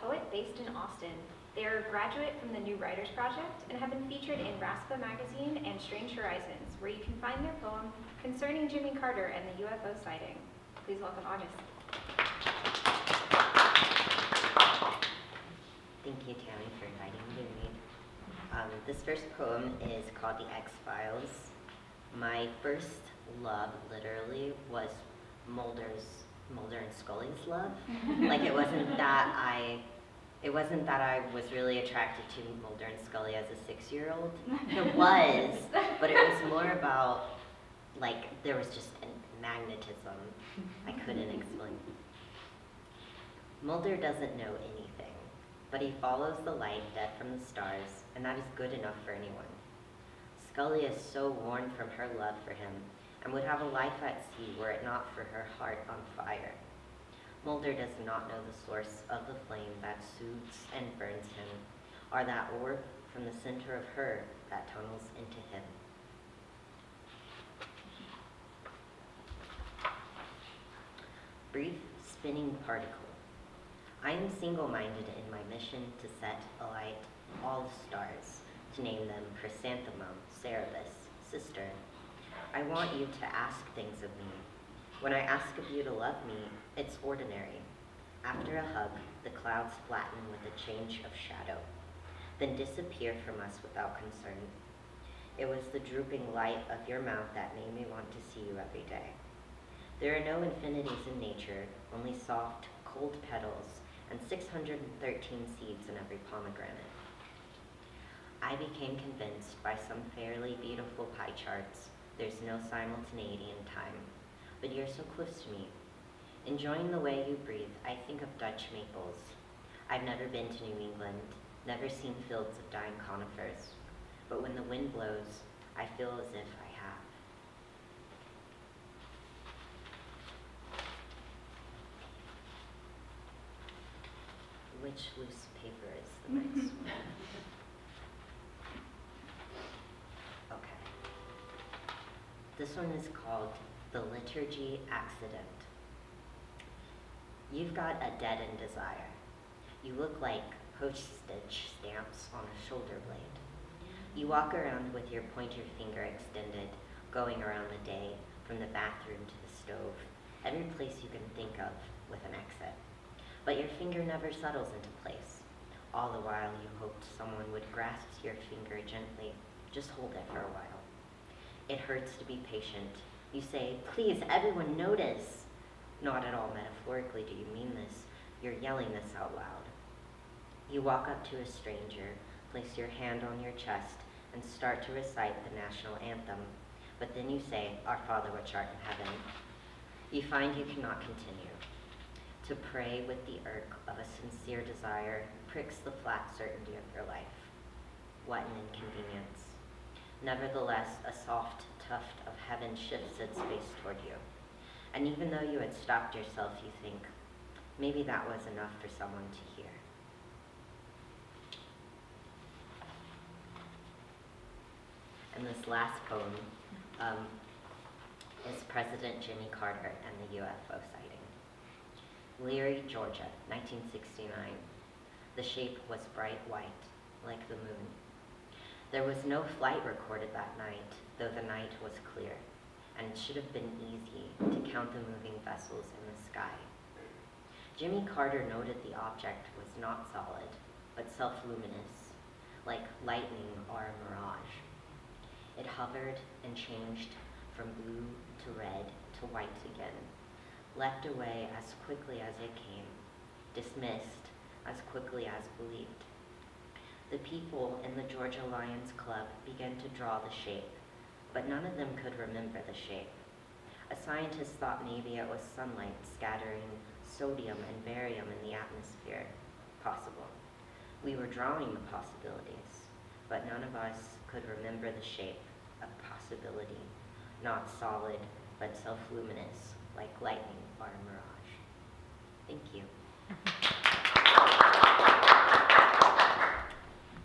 poet based in Austin. They are a graduate from the New Writers Project and have been featured in Raspa magazine and Strange Horizons, where you can find their poem concerning Jimmy Carter and the UFO sighting. Please welcome August. Thank you, Tammy, for inviting me to read. This first poem is called The XFiles. My first love, literally, was Mulder and Scully's love. Like, it wasn't that I was really attracted to Mulder and Scully as a 6-year-old. It was, but it was more about, like, there was just a magnetism I couldn't explain. Mulder doesn't know anything, but he follows the light dead from the stars, and that is good enough for anyone. Scully is so worn from her love for him, and would have a life at sea were it not for her heart on fire. Mulder does not know the source of the flame that soothes and burns him, or that orb from the center of her that tunnels into him. Brief spinning particle. I am single-minded in my mission to set alight all the stars, to name them chrysanthemum, Cerebus, sister. I want you to ask things of me. When I ask of you to love me, it's ordinary. After a hug, the clouds flatten with a change of shadow, then disappear from us without concern. It was the drooping light of your mouth that made me want to see you every day. There are no infinities in nature, only soft, cold petals and 613 seeds in every pomegranate. I became convinced by some fairly beautiful pie charts there's no simultaneity in time, but you're so close to me. Enjoying the way you breathe, I think of Dutch maples. I've never been to New England, never seen fields of dying conifers, but when the wind blows, I feel as if I have. Which loose paper is the nice one? Okay. This one is called The Liturgy Accident. You've got a dead-end desire. You look like postage stamps on a shoulder blade. You walk around with your pointer finger extended, going around the day, from the bathroom to the stove, every place you can think of with an exit. But your finger never settles into place. All the while you hoped someone would grasp your finger gently. Just hold it for a while. It hurts to be patient. You say, please, everyone notice. Not at all metaphorically do you mean this. You're yelling this out loud. You walk up to a stranger, place your hand on your chest, and start to recite the national anthem. But then you say, Our Father which art in heaven. You find you cannot continue. To pray with the irk of a sincere desire pricks the flat certainty of your life. What an inconvenience. Nevertheless, a soft tuft of heaven shifts its face toward you. And even though you had stopped yourself, you think, maybe that was enough for someone to hear. And this last poem is President Jimmy Carter and the UFO sighting. Leary, Georgia, 1969. The shape was bright white, like the moon. There was no flight recorded that night, though the night was clear, and it should have been easy to count the moving vessels in the sky. Jimmy Carter noted the object was not solid, but self-luminous, like lightning or a mirage. It hovered and changed from blue to red to white again, leapt away as quickly as it came, dismissed as quickly as believed. The people in the Georgia Lions Club began to draw the shape, but none of them could remember the shape. A scientist thought maybe it was sunlight scattering sodium and barium in the atmosphere. Possible. We were drawing the possibilities, but none of us could remember the shape of possibility, not solid, but self-luminous, like lightning or a mirage. Thank you.